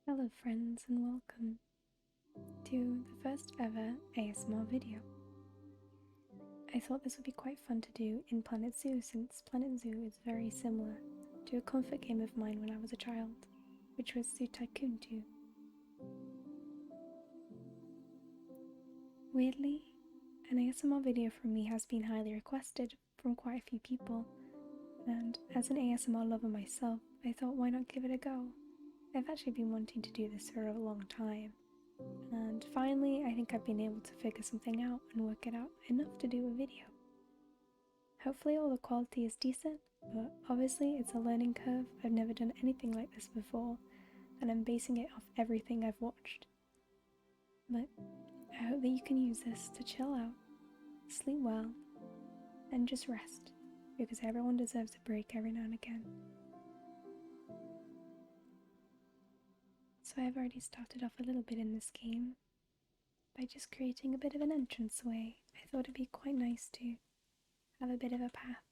Hello friends and welcome to the first ever ASMR video. I thought this would be quite fun to do in Planet Zoo since Planet Zoo is very similar to a comfort game of mine when I was a child, which was Zoo Tycoon 2. Weirdly, an ASMR video from me has been highly requested from quite a few people, and as an ASMR lover myself, I thought why not give it a go. I've actually been wanting to do this for a long time, and finally I think I've been able to figure something out and work it out enough to do a video. Hopefully all the quality is decent, but obviously it's a learning curve. I've never done anything like this before, and I'm basing it off everything I've watched. But I hope that you can use this to chill out, sleep well, and just rest, because everyone deserves a break every now and again. So I've already started off a little bit in this game by just creating a bit of an entranceway. I thought it'd be quite nice to have a bit of a path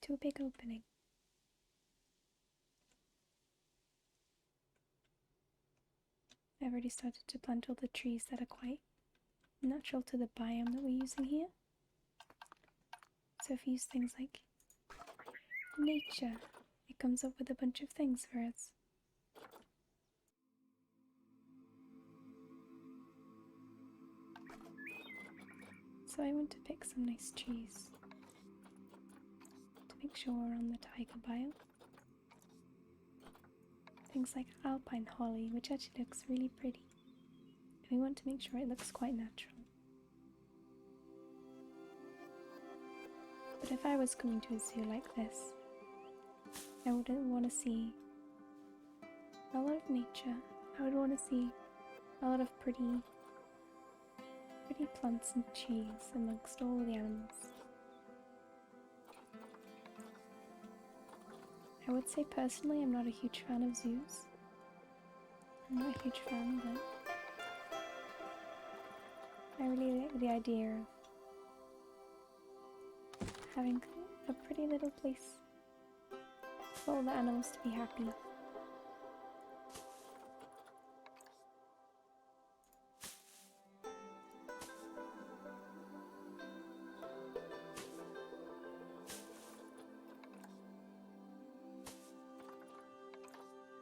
to a big opening. I've already started to plant all the trees that are quite natural to the biome that we're using here. So if you use things like nature, it comes up with a bunch of things for us. So I want to pick some nice trees to make sure we're on the taiga biome. Things like alpine holly, which actually looks really pretty. And we want to make sure it looks quite natural. But if I was coming to a zoo like this, I wouldn't want to see a lot of nature. I would want to see a lot of pretty plants and trees amongst all the animals. I would say personally I'm not a huge fan of zoos. I'm not a huge fan, but I really like the idea of having a pretty little place for all the animals to be happy.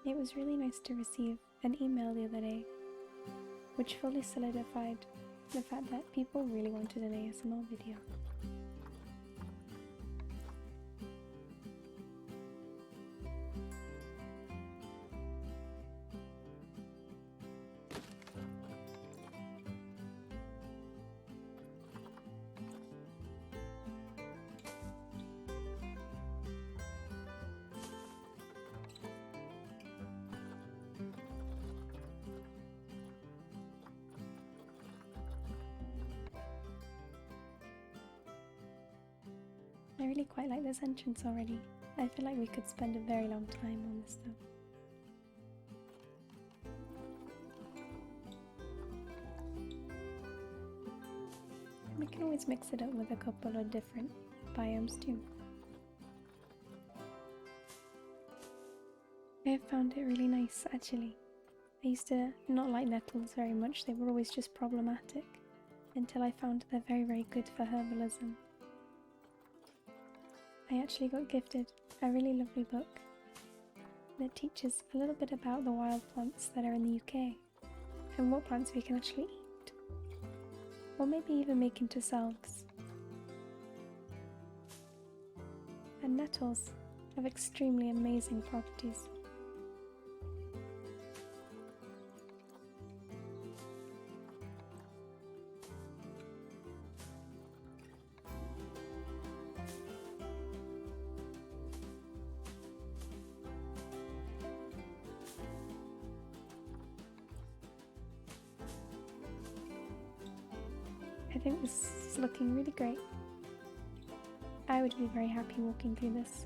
It was really nice to receive an email the other day, which fully solidified the fact that people really wanted an ASMR video. I really quite like this entrance already. I feel like we could spend a very long time on this stuff. We can always mix it up with a couple of different biomes too. I have found it really nice actually. I used to not like nettles very much, they were always just problematic, until I found they're very good for herbalism. I actually got gifted a really lovely book that teaches a little bit about the wild plants that are in the UK and what plants we can actually eat, or maybe even make into salves. And nettles have extremely amazing properties. I think this is looking really great. I would be very happy walking through this.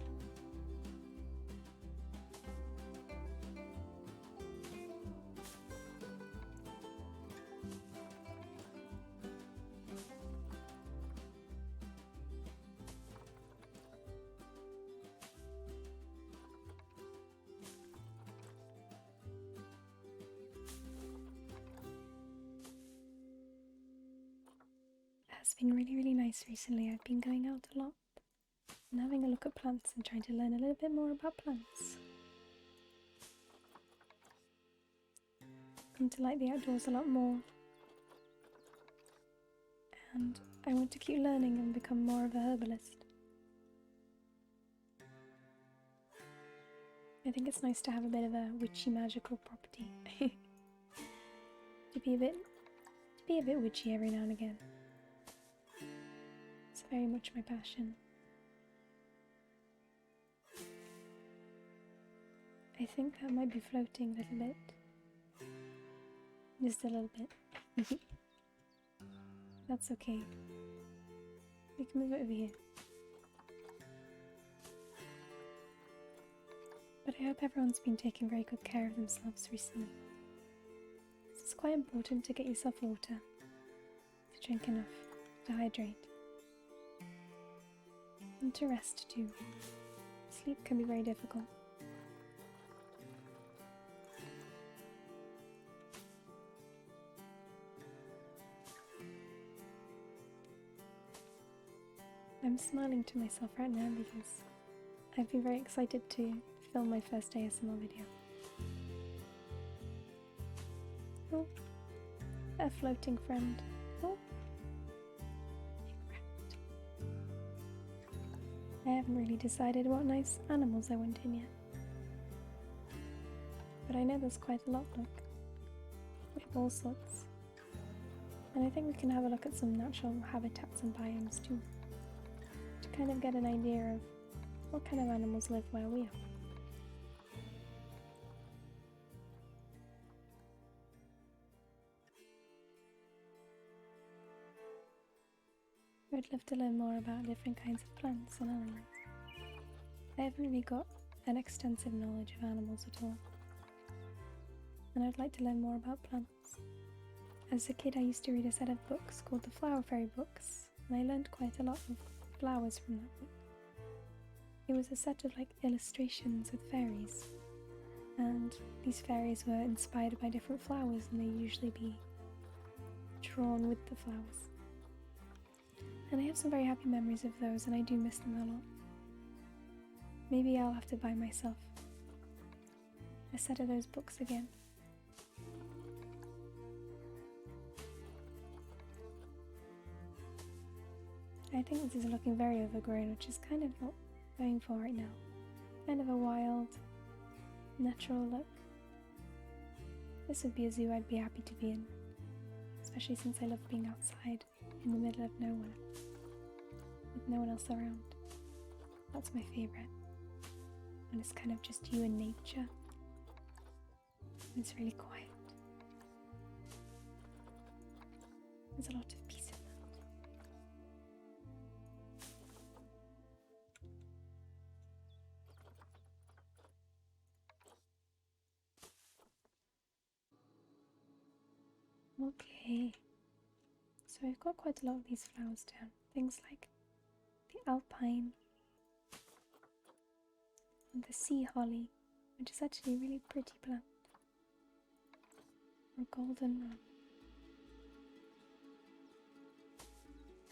been really nice recently. I've been going out a lot and having a look at plants and trying to learn a little bit more about plants. Come to like the outdoors a lot more, and I want to keep learning and become more of a herbalist. I think it's nice to have a bit of a witchy magical property. to be a bit witchy every now and again. It's very much my passion. I think that might be floating a little bit. Just a little bit. That's okay. We can move it over here. But I hope everyone's been taking very good care of themselves recently. It's quite important to get yourself water, to drink enough, to hydrate, and to rest too. Sleep can be very difficult. I'm smiling to myself right now because I've been very excited to film my first ASMR video. Oh, a floating friend. Oh, I haven't really decided what nice animals I want in yet. But I know there's quite a lot, look. We have all sorts. And I think we can have a look at some natural habitats and biomes too, to kind of get an idea of what kind of animals live where we are. I'd love to learn more about different kinds of plants and animals. I haven't really got an extensive knowledge of animals at all, and I'd like to learn more about plants. As a kid, I used to read a set of books called the Flower Fairy books, and I learned quite a lot of flowers from that book. It was a set of illustrations with fairies, and these fairies were inspired by different flowers, and they'd usually be drawn with the flowers. And I have some very happy memories of those, and I do miss them a lot. Maybe I'll have to buy myself a set of those books again. I think this is looking very overgrown, which is kind of what I'm going for right now. Kind of a wild, natural look. This would be a zoo I'd be happy to be in, especially since I love being outside in the middle of nowhere, with no one else around. That's my favourite, when it's kind of just you and nature, and it's really quiet. There's a lot of peace in that. Okay, so I've got quite a lot of these flowers down. Things like the alpine and the sea holly, which is actually a really pretty plant, or goldenrod.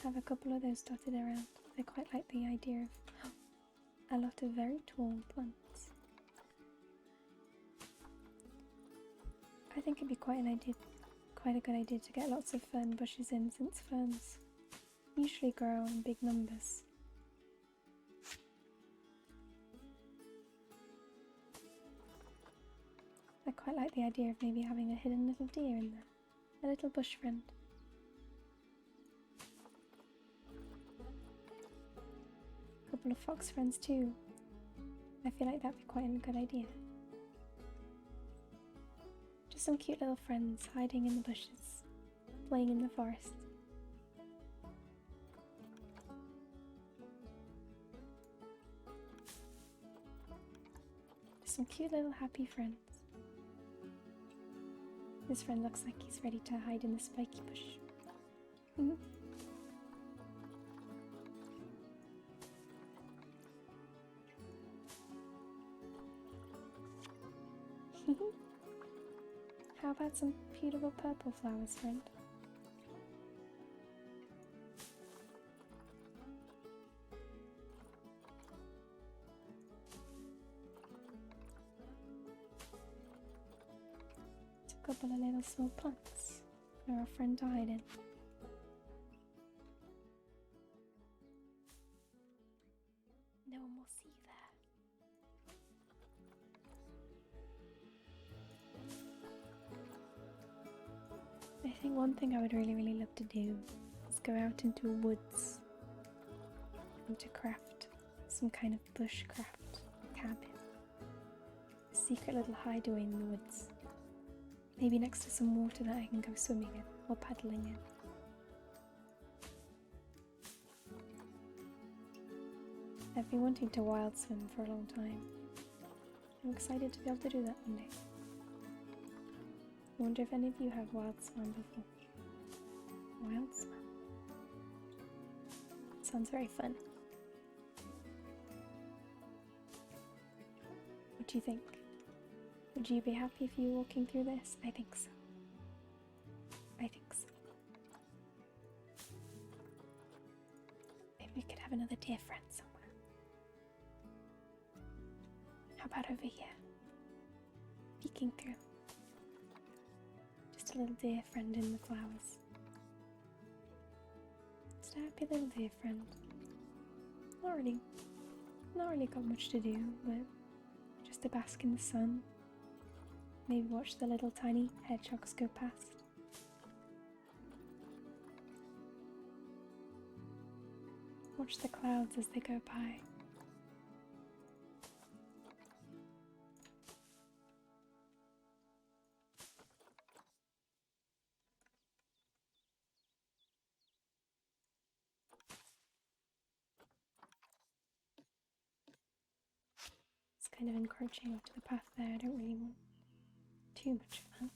Have a couple of those dotted around. I quite like the idea of a lot of very tall plants. I think it'd be quite a good idea to get lots of fern bushes in, since ferns usually grow in big numbers. I quite like the idea of maybe having a hidden little deer in there, a little bush friend. A couple of fox friends too. I feel like that'd be quite a good idea. Just some cute little friends hiding in the bushes, playing in the forest. Just some cute little happy friends. This friend looks like he's ready to hide in the spiky bush. How about some beautiful purple flowers, friend? a couple of little small plants for our friend to hide in. No one will see you there. I think one thing I would really love to do is go out into woods and to craft some kind of bushcraft cabin. A secret little hideaway in the woods. Maybe next to some water that I can go swimming in or paddling in. I've been wanting to wild swim for a long time. I'm excited to be able to do that one day. I wonder if any of you have wild swam before. Wild swam? Sounds very fun. What do you think? Would you be happy if you were walking through this? I think so. I think so. Maybe we could have another dear friend somewhere. How about over here? Peeking through. Just a little dear friend in the flowers. Just a happy little dear friend. Not really got much to do, but just to bask in the sun. Maybe watch the little tiny hedgehogs go past. Watch the clouds as they go by. It's kind of encroaching onto the path there. I don't really want too much of that.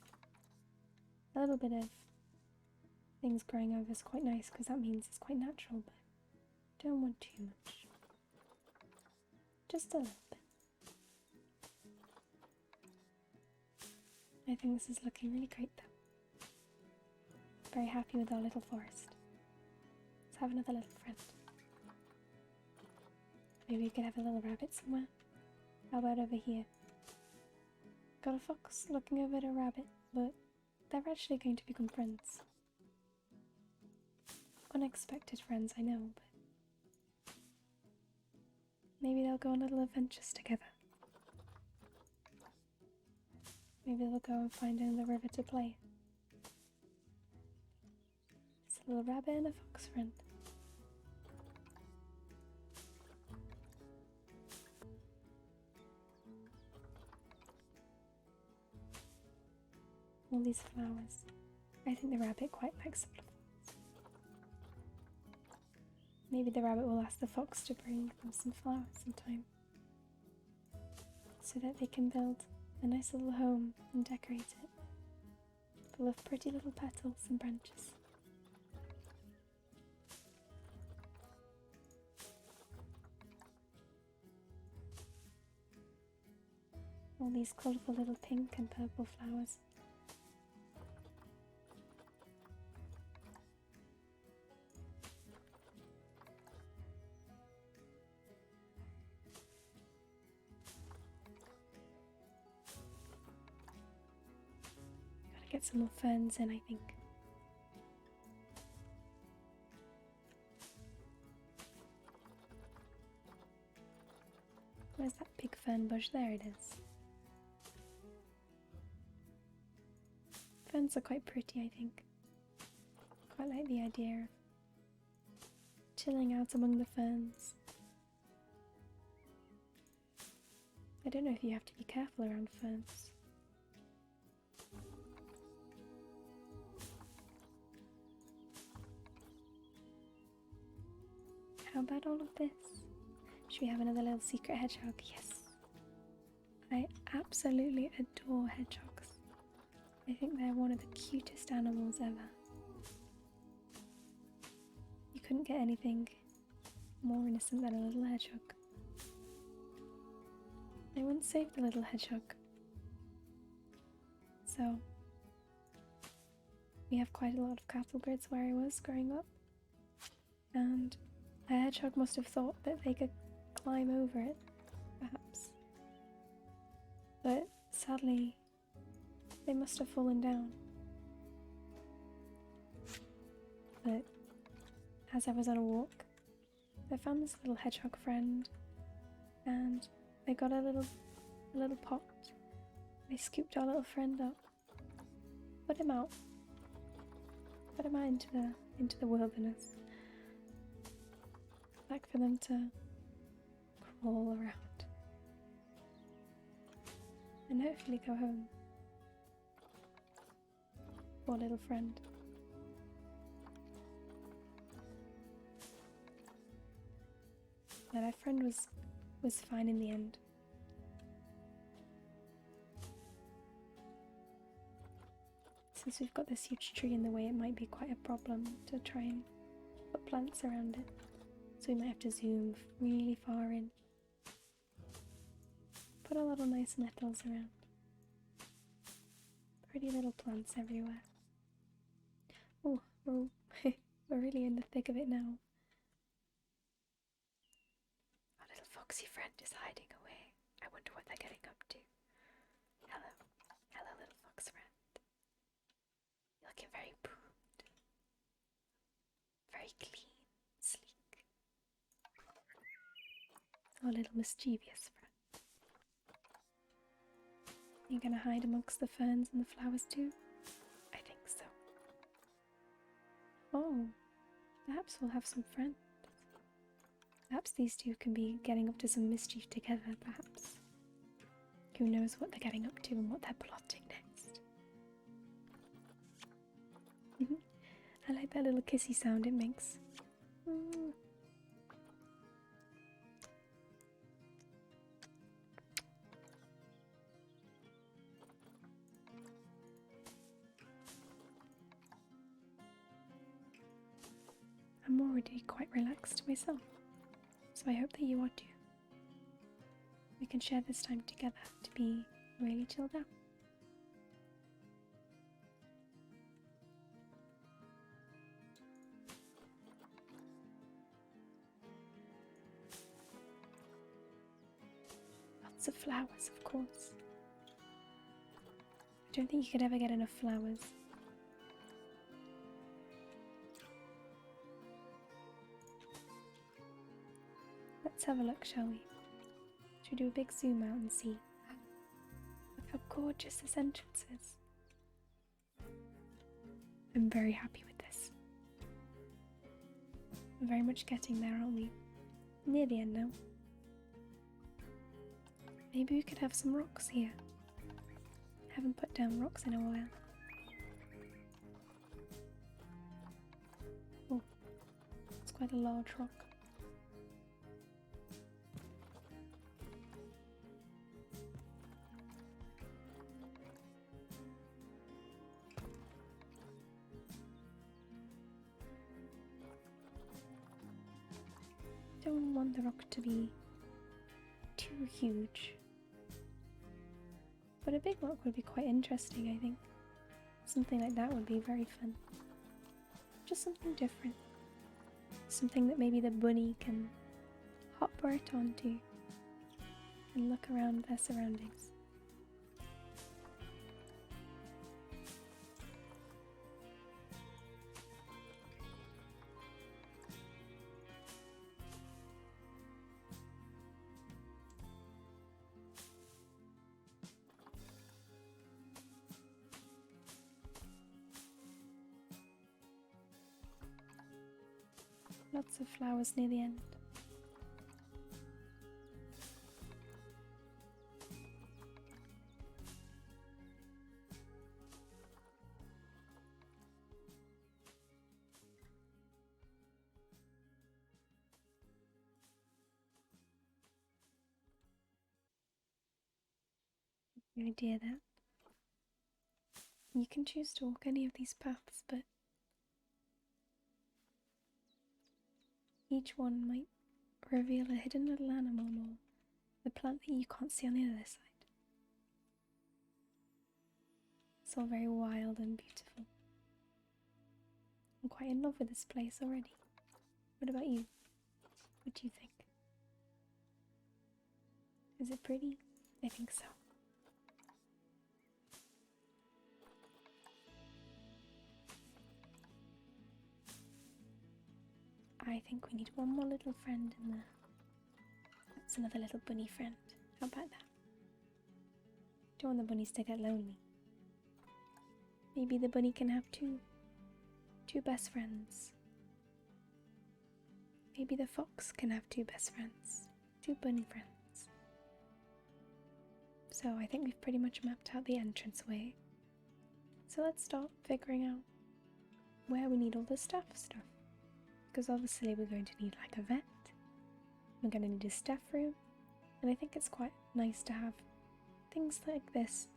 A little bit of things growing over is quite nice because that means it's quite natural, but don't want too much. Just a little bit. I think this is looking really great though. Very happy with our little forest. Let's have another little friend. Maybe we could have a little rabbit somewhere. How about over here? Got a fox looking over at a rabbit, but they're actually going to become friends. Unexpected friends, I know, but maybe they'll go on little adventures together. Maybe they'll go and find another river to play. It's a little rabbit and a fox friend. All these flowers. I think the rabbit quite likes the flowers. Maybe the rabbit will ask the fox to bring them some flowers sometime, so that they can build a nice little home and decorate it, full of pretty little petals and branches. All these colourful little pink and purple flowers. Get some more ferns in, I think. Where's that big fern bush? There it is. Ferns are quite pretty, I think. Quite like the idea of chilling out among the ferns. I don't know if you have to be careful around ferns. How about all of this? Should we have another little secret hedgehog? Yes. I absolutely adore hedgehogs. I think they're one of the cutest animals ever. You couldn't get anything more innocent than a little hedgehog. I once saved a little hedgehog. So, we have quite a lot of cattle grids where I was growing up, and a hedgehog must have thought that they could climb over it, perhaps. But sadly, They must have fallen down. But as I was on a walk, I found this little hedgehog friend, and I got a little pot. I scooped our little friend up, put him out into the wilderness, like for them to crawl around and hopefully go home. Poor little friend. But our friend was fine in the end. Since we've got this huge tree in the way, it might be quite a problem to try and put plants around it. So we might have to zoom really far in. Put a lot of nice nettles around. Pretty little plants everywhere. Oh, we're really in the thick of it now. Our little foxy friend is hiding away. I wonder what they're getting up to. Hello. Hello, little fox friend. You're looking very pruned. Very clean, sleek. Our little mischievous friend. You gonna hide amongst the ferns and the flowers too? I think so. Oh, perhaps we'll have some friends. Perhaps these two can be getting up to some mischief together, perhaps. Who knows what they're getting up to and what they're plotting next. I like that little kissy sound it makes. I'm already quite relaxed myself, so I hope that you are too. We can share this time together to be really chilled out. Lots of flowers, of course. I don't think you could ever get enough flowers. Let's have a look, shall we? Should we do a big zoom out and see? Look how gorgeous this entrance is. I'm very happy with this. We're very much getting there, aren't we? Near the end now. Maybe we could have some rocks here. I haven't put down rocks in a while. Oh, it's quite a large rock. Don't want the rock to be too huge, but a big rock would be quite interesting, I think. Something like that would be very fun. Just something different. Something that maybe the bunny can hop right onto and look around their surroundings. Lots of flowers near the end. The idea that you can choose to walk any of these paths, but each one might reveal a hidden little animal or the plant that you can't see on the other side. It's all very wild and beautiful. I'm quite in love with this place already. What about you? What do you think? Is it pretty? I think so. I think we need one more little friend in there. That's another little bunny friend. How about that? Don't want the bunnies to get lonely. Maybe the bunny can have two best friends. Maybe the fox can have two best friends. Two bunny friends. So I think we've pretty much mapped out the entranceway. So let's start figuring out where we need all the stuff. Because obviously we're going to need like a vet. We're going to need a staff room. And I think it's quite nice to have things like this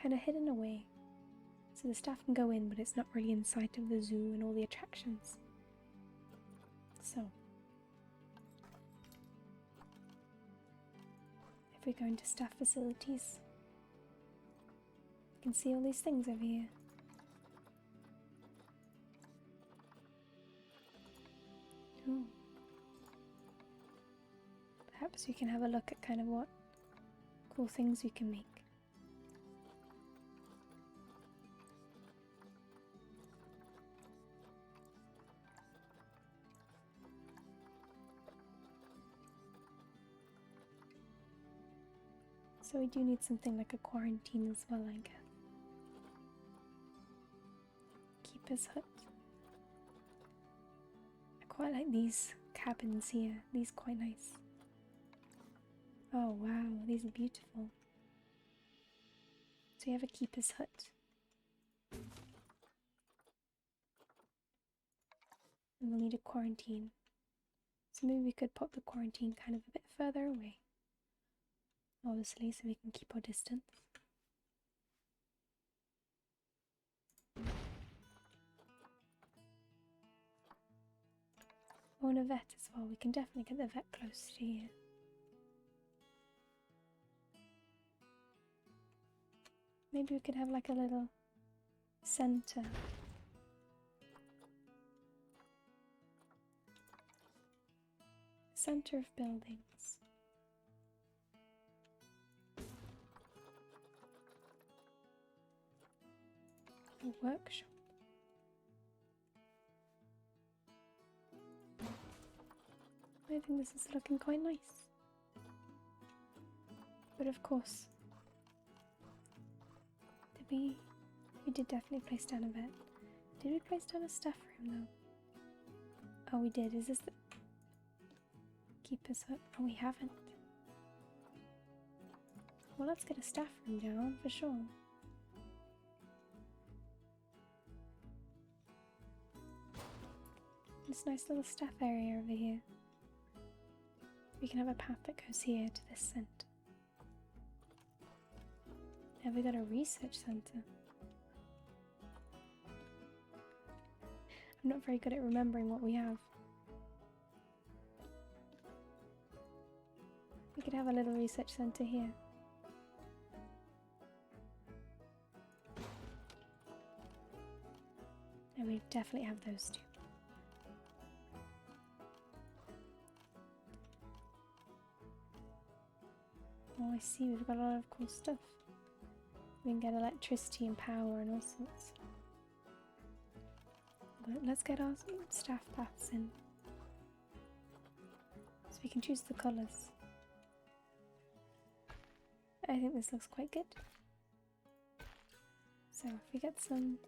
kind of hidden away. So the staff can go in, but it's not really in sight of the zoo and all the attractions. So, if we go into staff facilities, you can see all these things over here. Ooh. Perhaps we can have a look at kind of what cool things we can make. So we do need something like a quarantine as well, I guess. Keeper's hut. I quite like these cabins here. These are quite nice. Oh wow, these are beautiful. So you have a keeper's hut. And we'll need a quarantine. So maybe we could pop the quarantine kind of a bit further away. Obviously, so we can keep our distance. Oh, and a vet as well. We can definitely get the vet close to here. Maybe we could have like a little center. Center of buildings. A workshop. I think this is looking quite nice. But of course, we did definitely place down a vet. Did we place down a staff room though? Oh, we did. Is this the keeper's hut? Oh, we haven't. Well, let's get a staff room down for sure. This nice little staff area over here. We can have a path that goes here to this center. Have we got a research center? I'm not very good at remembering what we have. We could have a little research center here. And we definitely have those two. Oh, I see, we've got a lot of cool stuff. We can get electricity and power and all sorts. But let's get our staff paths in. So we can choose the colours. I think this looks quite good. So if we get some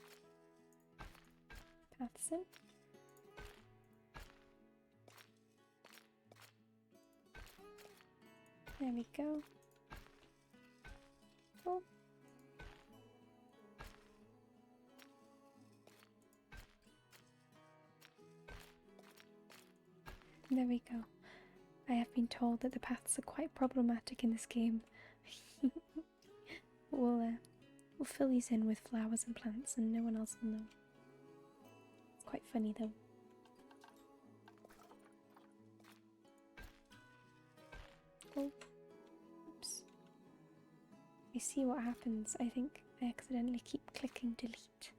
paths in. There we go. Oh. There we go. I have been told that the paths are quite problematic in this game. We'll fill these in with flowers and plants and no one else will know. It's quite funny though. Oh, oops. I see what happens. I think I accidentally keep clicking delete.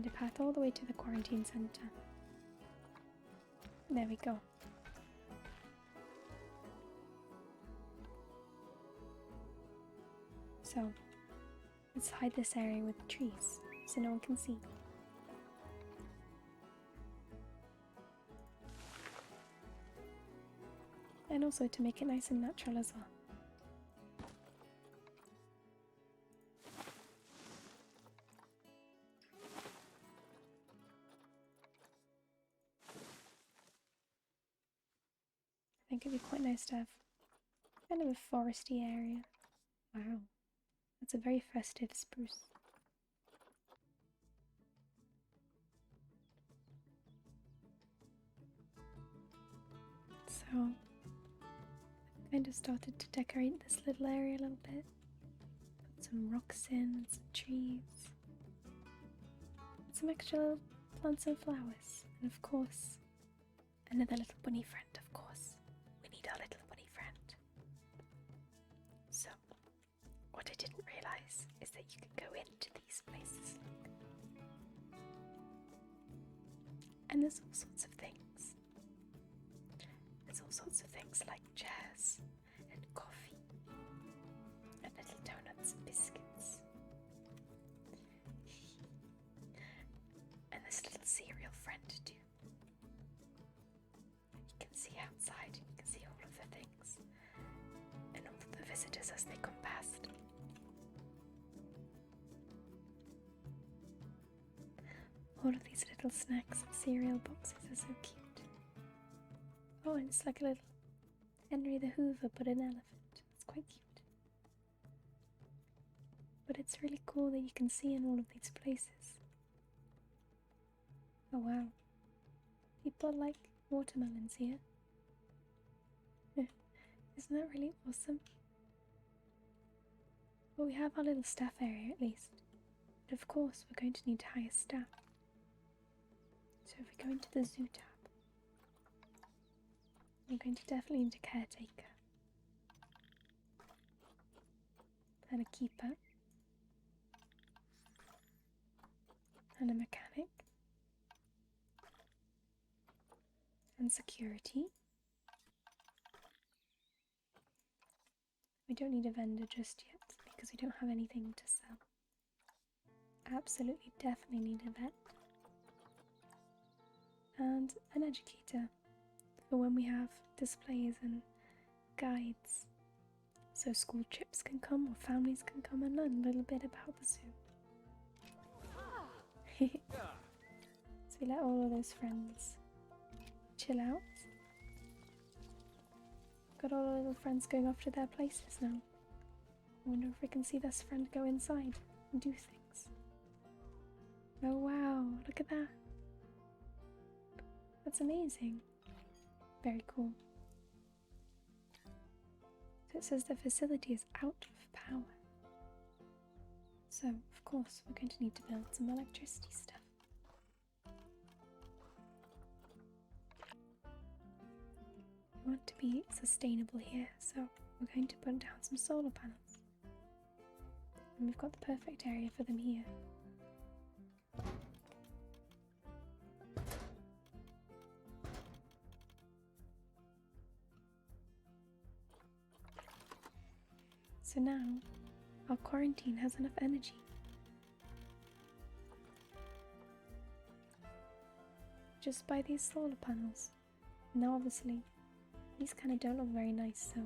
need a path all the way to the quarantine centre. There we go. So, let's hide this area with the trees so no one can see. And also to make it nice and natural as well. I think it'd be quite nice to have kind of a foresty area. Wow, that's a very festive spruce. So, I've kind of started to decorate this little area a little bit. Put some rocks in, some trees, some extra little plants and flowers, and of course, another little bunny friend, of course. We need our little bunny friend. So, what I didn't realise is that you can go into these places. And there's all sorts of things. There's all sorts of things like chairs and coffee and little donuts and biscuits. And this little cereal friend too. You can see outside, you can see all of the things and all of the visitors as they come past. All of these little snacks and cereal boxes are so cute. Oh, and it's like a little Henry the Hoover but an elephant. It's quite cute. But it's really cool that you can see in all of these places. Oh wow. People like watermelons here. Isn't that really awesome? Well, we have our little staff area at least. But of course we're going to need to hire staff. So if we go into the zoo tab, we're going to definitely need a caretaker and a keeper and a mechanic and security. We don't need a vendor just yet because we don't have anything to sell. Absolutely definitely need a vet and an educator for when we have displays and guides, so school trips can come or families can come and learn a little bit about the zoo. So we let all of those friends chill out. Got all our little friends going off to their places now. I wonder if we can see this friend go inside and do things. Oh wow, look at that. That's amazing. Very cool. So it says the facility is out of power. So, of course, we're going to need to build some electricity stuff. We want to be sustainable here, so we're going to put down some solar panels. And we've got the perfect area for them here. So now, our quarantine has enough energy. Just by these solar panels. Now obviously, these kind of don't look very nice, so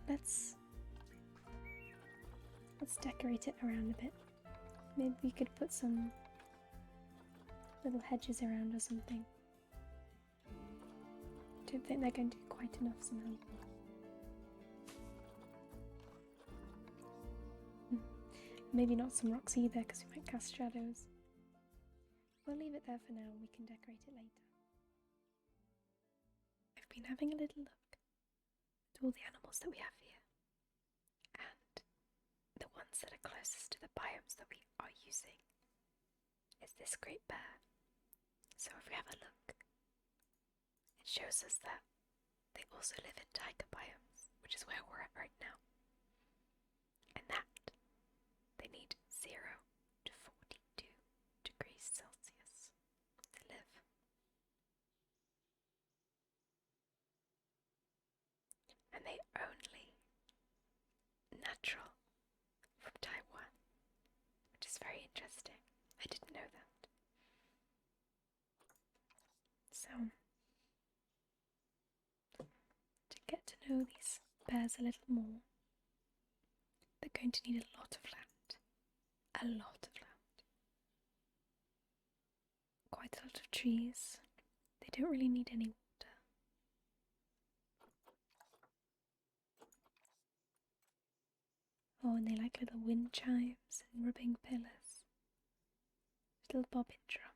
let's decorate it around a bit. Maybe we could put some little hedges around or something. Don't think they're going to be quite enough somehow. Maybe not some rocks either, because we might cast shadows. We'll leave it there for now, we can decorate it later. I've been having a little look at all the animals that we have here, and the ones that are closest to the biomes that we are using is this great bear. So if we have a look, it shows us that they also live in taiga biomes, which is where we're at right now. And that they need 0 to 42 degrees only natural from Taiwan, which is very interesting. I didn't know that. So, to get to know these bears a little more, they're going to need a lot of land. A lot of land. Quite a lot of trees. They don't really need any water. Oh, and they like little wind chimes and rubbing pillars. Little bobbin drum.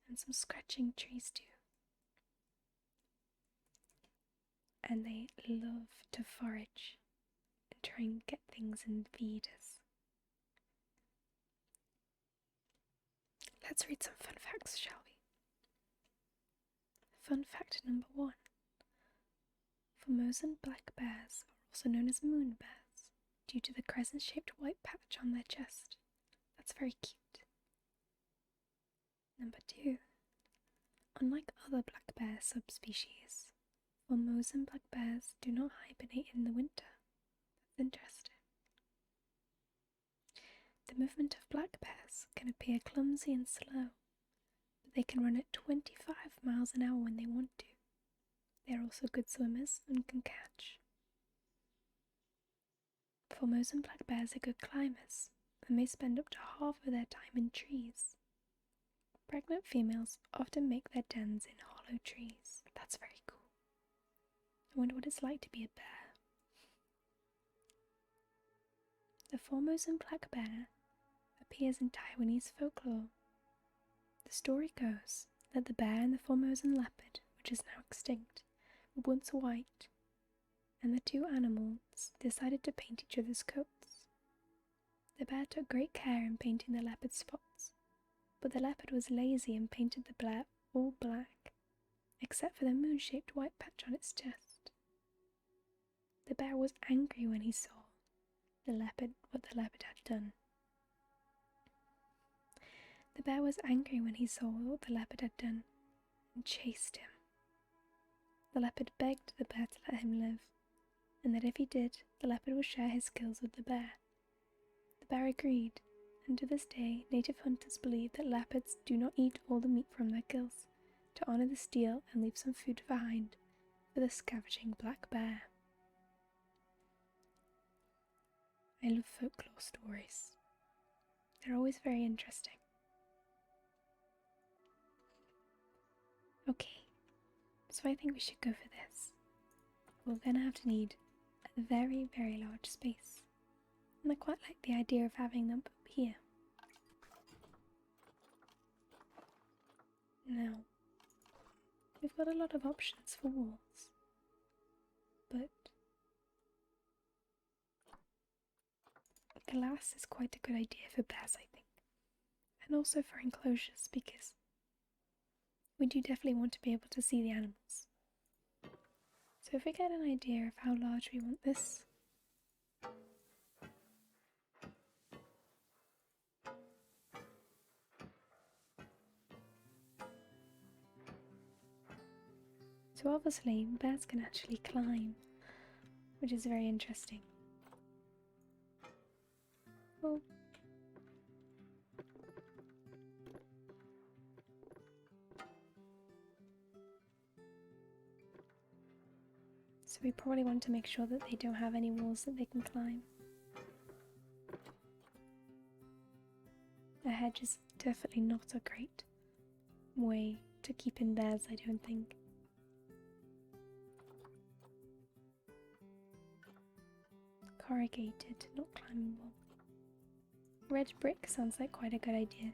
And some scratching trees too. And they love to forage and try and get things and feed us. Let's read some fun facts, shall we? Fun fact number 1. Formosan black bears are also known as moon bears due to the crescent-shaped white patch on their chest. That's very cute. Number 2. Unlike other black bear subspecies, Formosan black bears do not hibernate in the winter. That's interesting. The movement of black bears can appear clumsy and slow, but they can run at 25 miles an hour when they want to. They are also good swimmers and can catch. Formosan black bears are good climbers and may spend up to half of their time in trees. Pregnant females often make their dens in hollow trees. That's very cool. I wonder what it's like to be a bear. The Formosan black bear appears in Taiwanese folklore. The story goes that the bear and the Formosan leopard, which is now extinct, were once white, and the two animals decided to paint each other's coats. The bear took great care in painting the leopard's spots, but the leopard was lazy and painted the bear all black, except for the moon-shaped white patch on its chest. The bear was angry when he saw what the leopard had done. The bear was angry when he saw what the leopard had done and chased him. The leopard begged the bear to let him live, and that if he did, the leopard would share his kills with the bear. The bear agreed, and to this day, native hunters believe that leopards do not eat all the meat from their kills, to honour the steel and leave some food behind for the scavenging black bear. I love folklore stories. They're always very interesting. Okay, so I think we should go for this. We're going to have to need a very, very large space. And I quite like the idea of having them up here. Now, we've got a lot of options for walls, but glass is quite a good idea for bears, I think, and also for enclosures, because we do definitely want to be able to see the animals. So if we get an idea of how large we want this, so obviously bears can actually climb, which is very interesting. Oh. So we probably want to make sure that they don't have any walls that they can climb. A hedge is definitely not a great way to keep in bears, I don't think. Corrugated, not climbable. Red brick sounds like quite a good idea.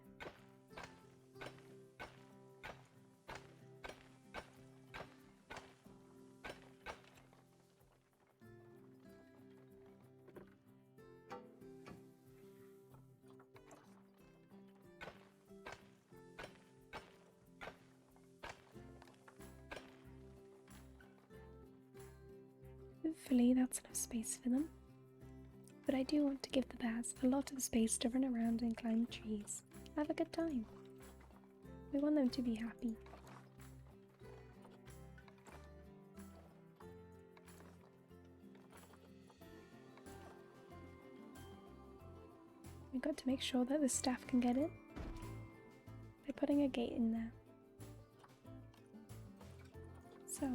Hopefully that's enough space for them. But I do want to give the bears a lot of space to run around and climb trees. Have a good time. We want them to be happy. We've got to make sure that the staff can get in by putting a gate in there. So,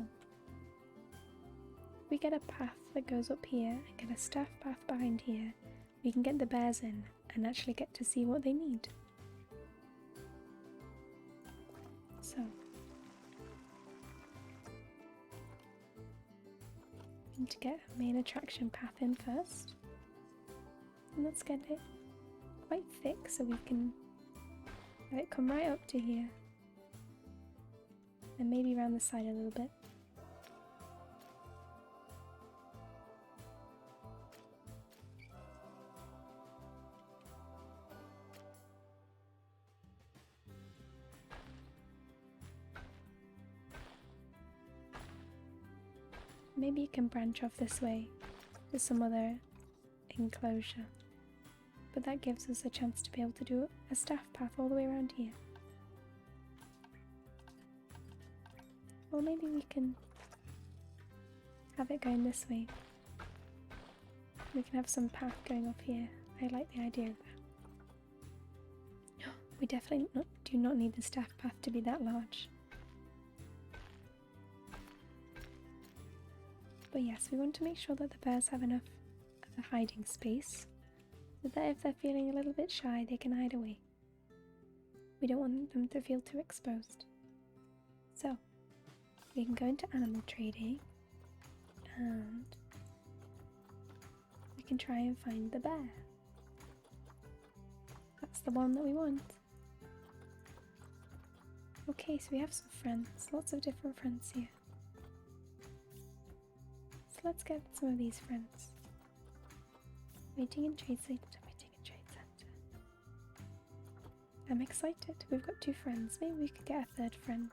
if we get a path that goes up here and get a staff path behind here, we can get the bears in and actually get to see what they need. So, we need to get a main attraction path in first. And let's get it quite thick so we can have it come right up to here. And maybe around the side a little bit. Maybe you can branch off this way to some other enclosure, but that gives us a chance to be able to do a staff path all the way around here. Or maybe we can have it going this way. We can have some path going up here. I like the idea of that. We definitely do not need the staff path to be that large. But yes, we want to make sure that the bears have enough of a hiding space, so that if they're feeling a little bit shy, they can hide away. We don't want them to feel too exposed. So, we can go into animal trading, and we can try and find the bear. That's the one that we want. Okay, so we have some friends, lots of different friends here. Let's get some of these friends. Waiting in trade center, waiting in trade center. I'm excited. We've got 2 friends. Maybe we could get a 3rd friend.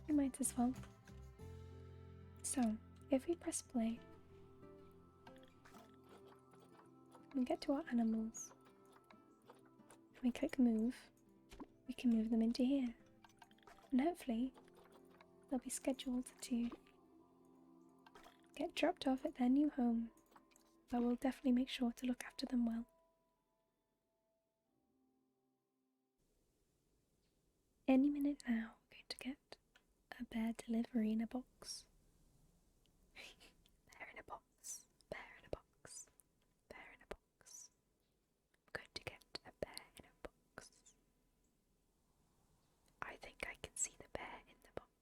We might as well. So, if we press play, we get to our animals. If we click move, we can move them into here. And hopefully, they'll be scheduled to get dropped off at their new home, but we'll definitely make sure to look after them well. Any minute now, we're going to get a bear delivery in a box. Bear in a box, bear in a box, bear in a box. I'm going to get a bear in a box. I think I can see the bear in the box.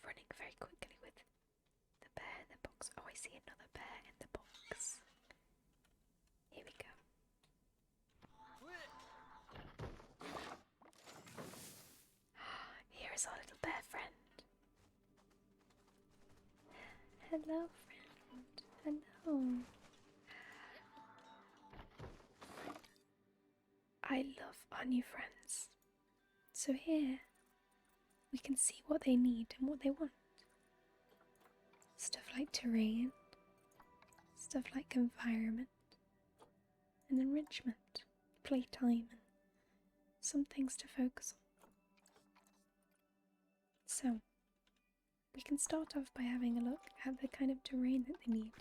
Running very quickly with the bear in the box. Oh, I see another bear in the box. Here we go. Here is our little bear friend. Hello, friend. Hello. I love our new friends. So here, we can see what they need and what they want. Stuff like terrain, stuff like environment, and enrichment, playtime, and some things to focus on. So, we can start off by having a look at the kind of terrain that they need.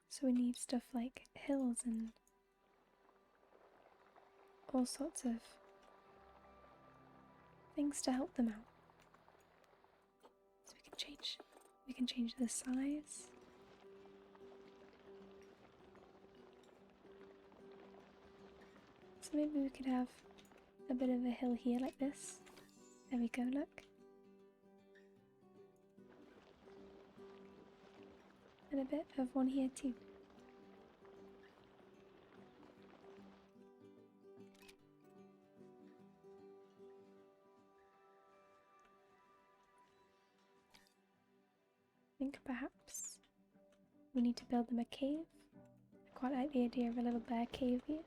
So we need stuff like hills and all sorts of things to help them out. So we can change the size. So maybe we could have a bit of a hill here like this. There we go, look. And a bit of one here too. I think perhaps we need to build them a cave. I quite like the idea of a little bear cave here.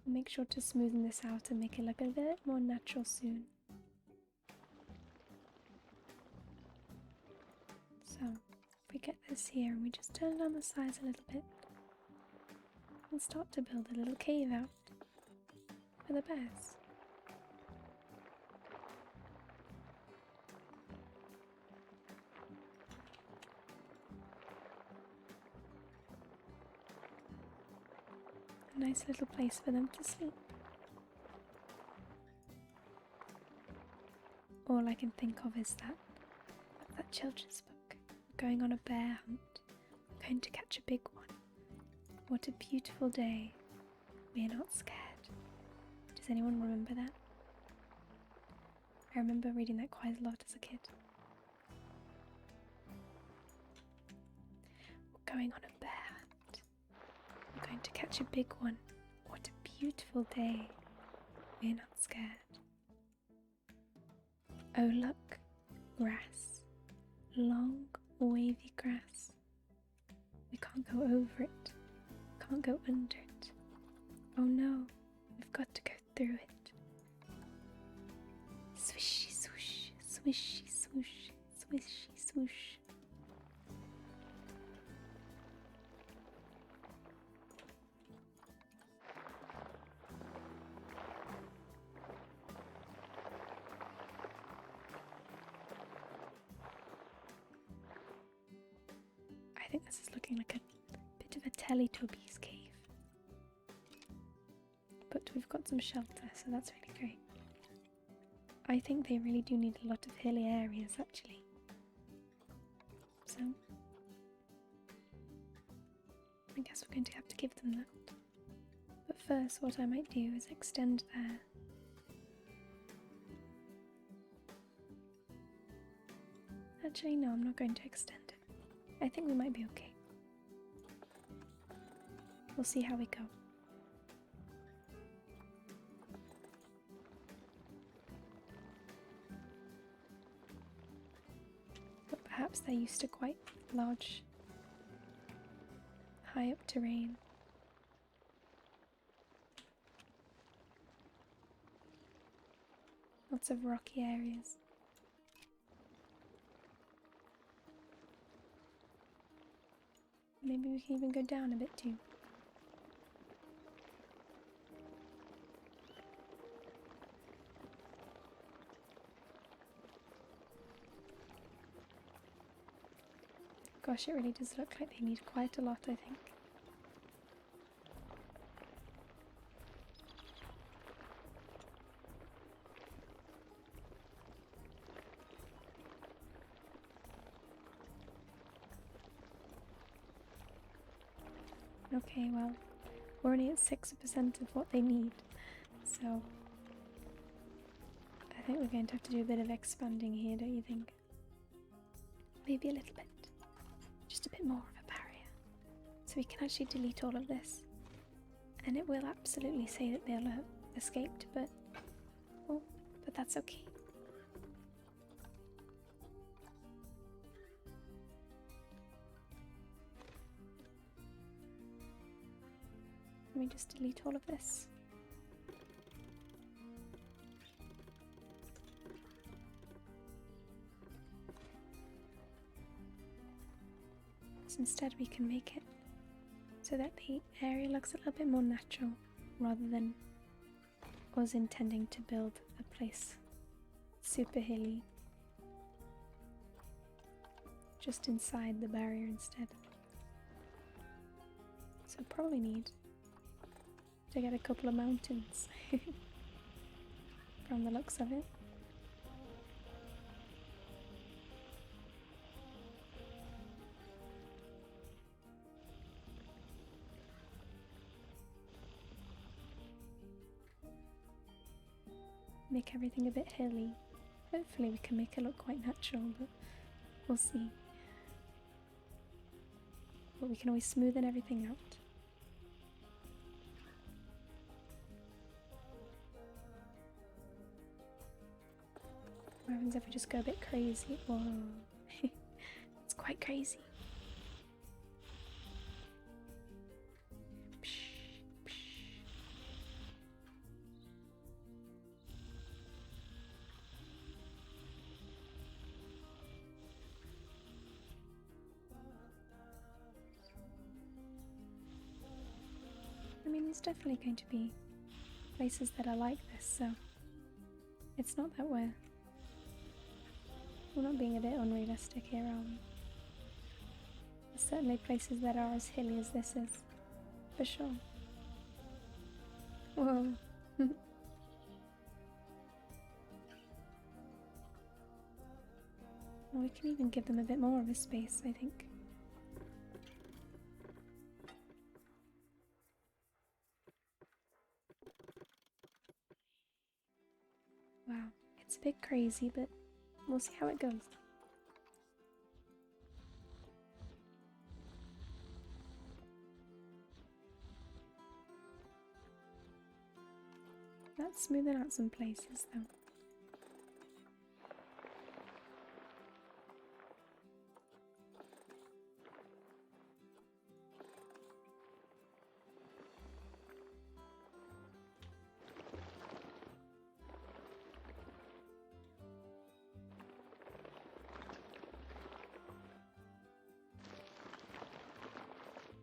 I'll make sure to smoothen this out and make it look a bit more natural soon. So, if we get this here and we just turn it on the sides a little bit, and start to build a little cave out for the bears. A nice little place for them to sleep. All I can think of is that children's book. We're going on a bear hunt. We're going to catch a big one. What a beautiful day. We're not scared. Does anyone remember that? I remember reading that quite a lot as a kid. We're going on a bear hunt. We're going to catch a big one. What a beautiful day. We're not scared. Oh look, grass. Long, wavy grass. We can't go over it. Can't go under it. Oh no, we've got to go through it. Swishy swoosh, swishy swoosh, swishy swoosh. I think this is looking like a bit of a Teletubbies cave. But we've got some shelter, so that's really great. I think they really do need a lot of hilly areas, actually. So, I guess we're going to have to give them that. But first, what I might do is extend there. Actually, no, I'm not going to extend it. I think we might be okay. We'll see how we go. But perhaps they're used to quite large, high up terrain. Lots of rocky areas. Maybe we can even go down a bit too. Gosh, it really does look like they need quite a lot, I think. Okay, well, we're only at 6% of what they need, so I think we're going to have to do a bit of expanding here, don't you think? Maybe a little bit. Just a bit more of a barrier. So we can actually delete all of this. And it will absolutely say that they'll have escaped, but that's okay. Let me just delete all of this. So instead we can make it so that the area looks a little bit more natural rather than us intending to build a place super hilly just inside the barrier instead. So probably need to get a couple of mountains from the looks of it. Make everything a bit hilly. Hopefully we can make it look quite natural, but we'll see. But we can always smoothen everything out. What happens if we just go a bit crazy? Whoa. It's quite crazy. there's definitely going to be places that are like this, so it's not that we're not being a bit unrealistic here, are we? There's certainly places that are as hilly as this is, for sure. Whoa. Well, we can even give them a bit more of a space, I think. Wow, it's a bit crazy, but we'll see how it goes. That's smoothing out some places, though.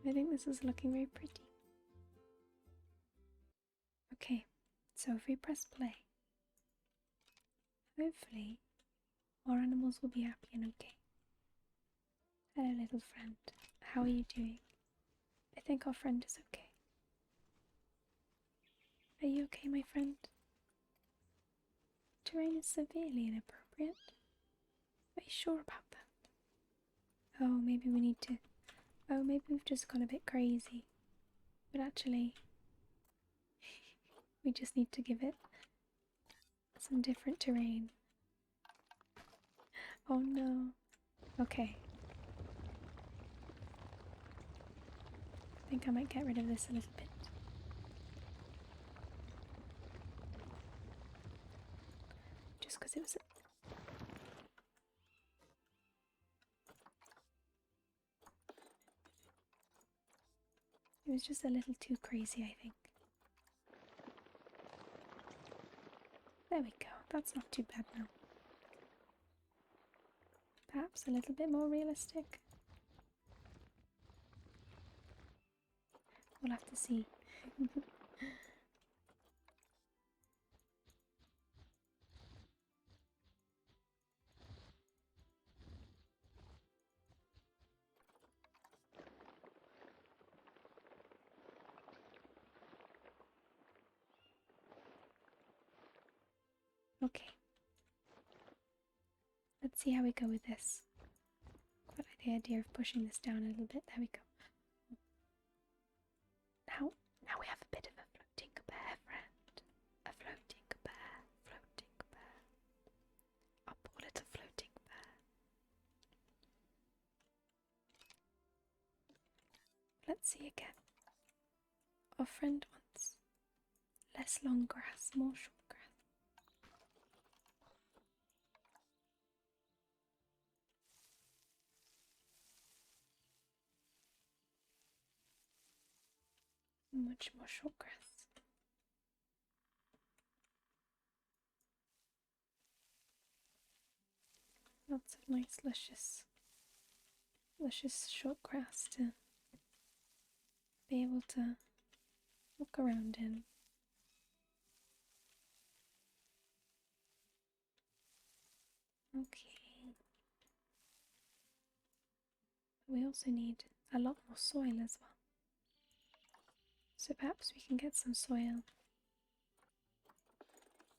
I think this is looking very pretty. Okay, so if we press play, hopefully our animals will be happy and okay. Hello, little friend. How are you doing? I think our friend is okay. Are you okay, my friend? Terrain is severely inappropriate. Are you sure about that? Oh, maybe we need to... Oh, maybe we've just gone a bit crazy. But actually, we just need to give it some different terrain. Oh no. Okay. I think I might get rid of this a little bit. Just because it was... It was just a little too crazy, I think. There we go. That's not too bad now. Perhaps a little bit more realistic. We'll have to see. Okay. Let's see how we go with this. Quite like the idea of pushing this down a little bit. There we go. Now we have a bit of a floating bear friend. A floating bear, floating bear. Our poor little floating bear. Let's see again. Our friend wants less long grass, more short grass. Much more short grass. Lots of nice, luscious short grass to be able to walk around in. Okay. We also need a lot more soil as well. So perhaps we can get some soil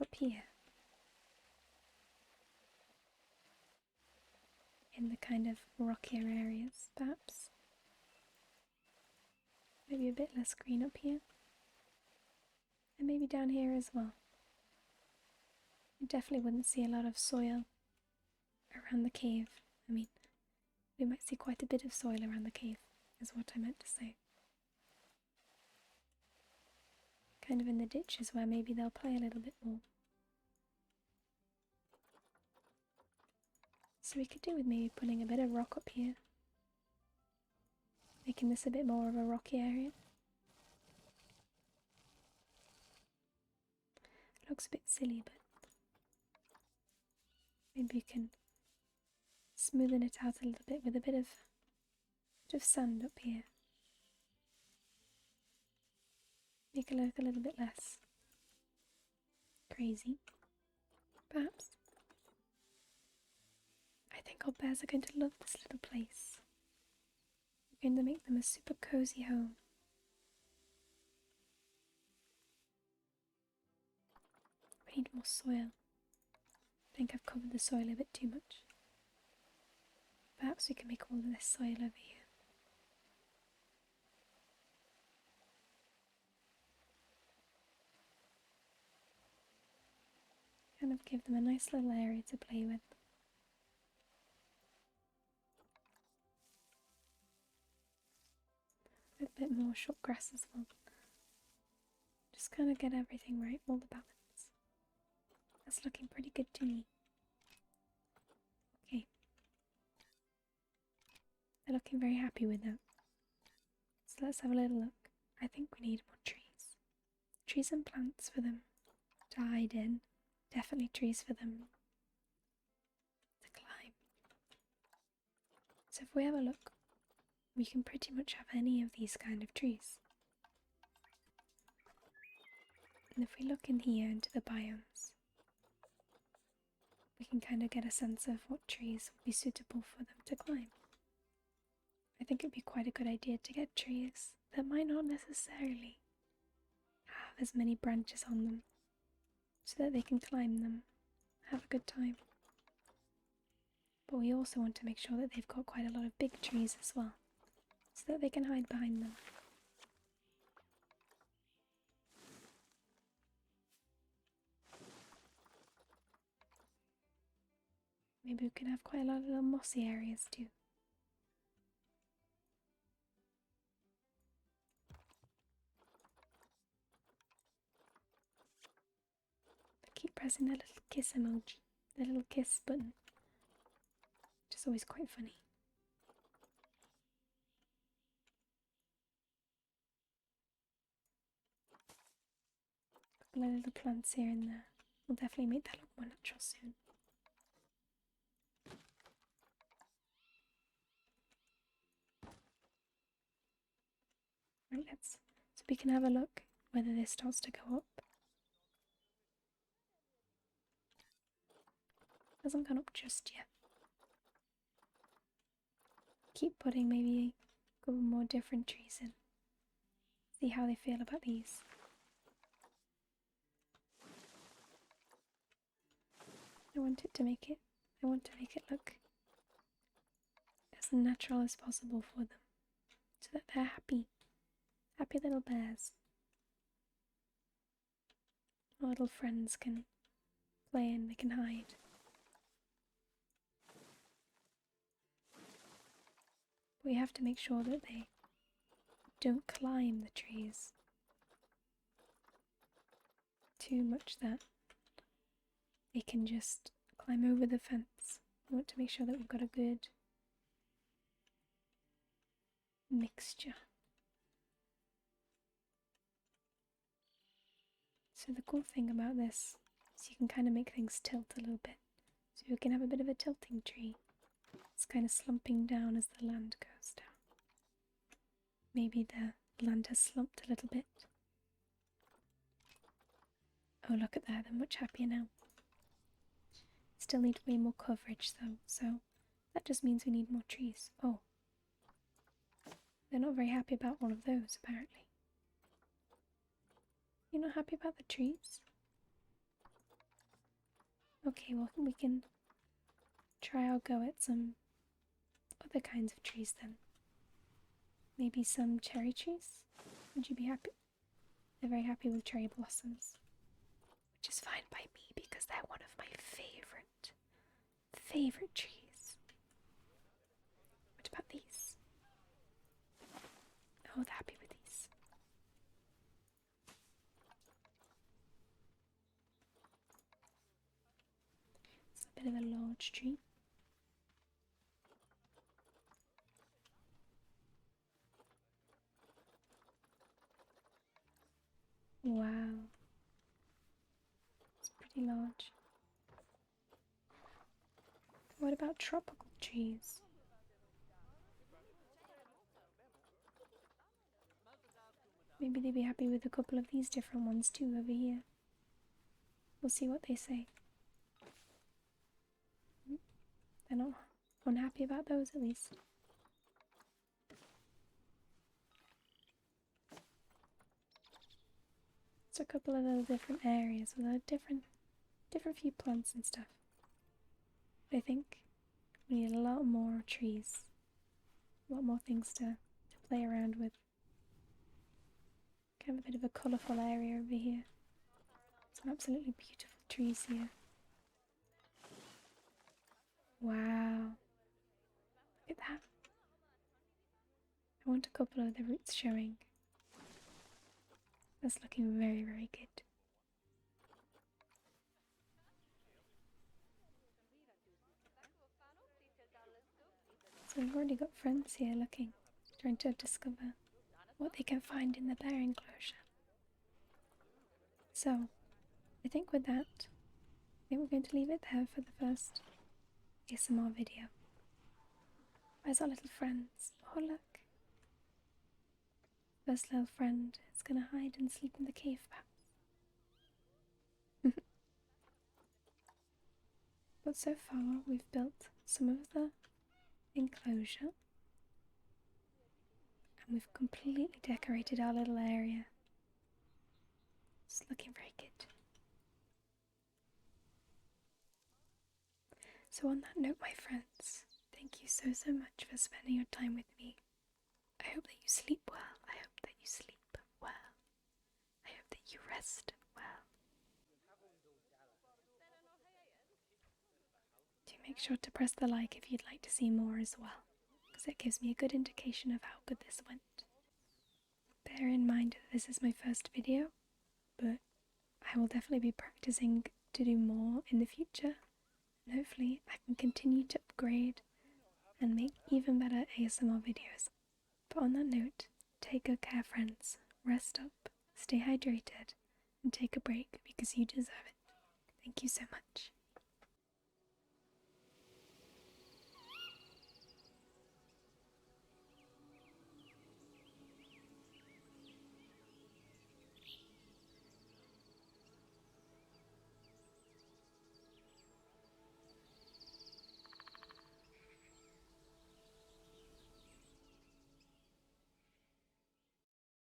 up here. In the kind of rockier areas, perhaps. Maybe a bit less green up here. And maybe down here as well. You definitely wouldn't see a lot of soil around the cave. I mean, we might see quite a bit of soil around the cave, is what I meant to say. Kind of in the ditches where maybe they'll play a little bit more. So we could do with maybe putting a bit of rock up here. Making this a bit more of a rocky area. It looks a bit silly, but maybe you can smoothen it out a little bit with a bit of sand up here. Make it look a little bit less crazy. Perhaps. I think our bears are going to love this little place. We're going to make them a super cozy home. We need more soil. I think I've covered the soil a bit too much. Perhaps we can make all of this soil over here. Kind of give them a nice little area to play with. A bit more short grass as well. Just kind of get everything right, all the balance. That's looking pretty good to me. Okay. They're looking very happy with that. So let's have a little look. I think we need more trees. Trees and plants for them to hide in. Definitely trees for them to climb. So if we have a look, we can pretty much have any of these kind of trees. And if we look in here into the biomes, we can kind of get a sense of what trees would be suitable for them to climb. I think it'd be quite a good idea to get trees that might not necessarily have as many branches on them, so that they can climb them, have a good time. But we also want to make sure that they've got quite a lot of big trees as well, so that they can hide behind them. Maybe we can have quite a lot of little mossy areas too. I keep pressing that little kiss emoji, the little kiss button, which is always quite funny. Couple of little plants here and there. We'll definitely make that look more natural soon. Right, so we can have a look whether this starts to go up. Hasn't gone up just yet. Keep putting maybe a couple more different trees in. See how they feel about these. I want to make it look as natural as possible for them, so that they're happy little bears. Our little friends can play and they can hide. We have to make sure that they don't climb the trees too much that they can just climb over the fence. We want to make sure that we've got a good mixture. So the cool thing about this is you can kind of make things tilt a little bit. So you can have a bit of a tilting tree. It's kind of slumping down as the land goes down. Maybe the land has slumped a little bit. Oh, look at that, they're much happier now. Still need way more coverage though, so that just means we need more trees. Oh, they're not very happy about all of those, apparently. You're not happy about the trees? Okay, well, we can try our go at some other kinds of trees then. Maybe some cherry trees? Would you be happy? They're very happy with cherry blossoms, which is fine by me because they're one of my favorite trees. What about these? Oh, they're happy with these. It's a bit of a large tree. Wow. It's pretty large. What about tropical trees? Maybe they'd be happy with a couple of these different ones too over here. We'll see what they say. They're not unhappy about those, at least. It's a couple of little different areas with a different few plants and stuff. I think we need a lot more trees. A lot more things to play around with. Kind of a bit of a colourful area over here. Some absolutely beautiful trees here. Wow. Look at that. I want a couple of the roots showing. That's looking very, very good. So we've already got friends here looking, trying to discover what they can find in the bear enclosure. So, I think with that, we're going to leave it there for the first ASMR video. Where's our little friends? Oh look! First little friend is gonna hide and sleep in the cave perhaps. But so far we've built some of the enclosure and we've completely decorated our little area. It's looking very good. So on that note, my friends, thank you so much for spending your time with me. I hope that you sleep well. I hope that you sleep well. I hope that you rest well. Do make sure to press the like if you'd like to see more as well, because it gives me a good indication of how good this went. Bear in mind that this is my first video, but I will definitely be practicing to do more in the future, and hopefully I can continue to upgrade and make even better ASMR videos. But on that note, take good care friends, rest up, stay hydrated, and take a break because you deserve it. Thank you so much.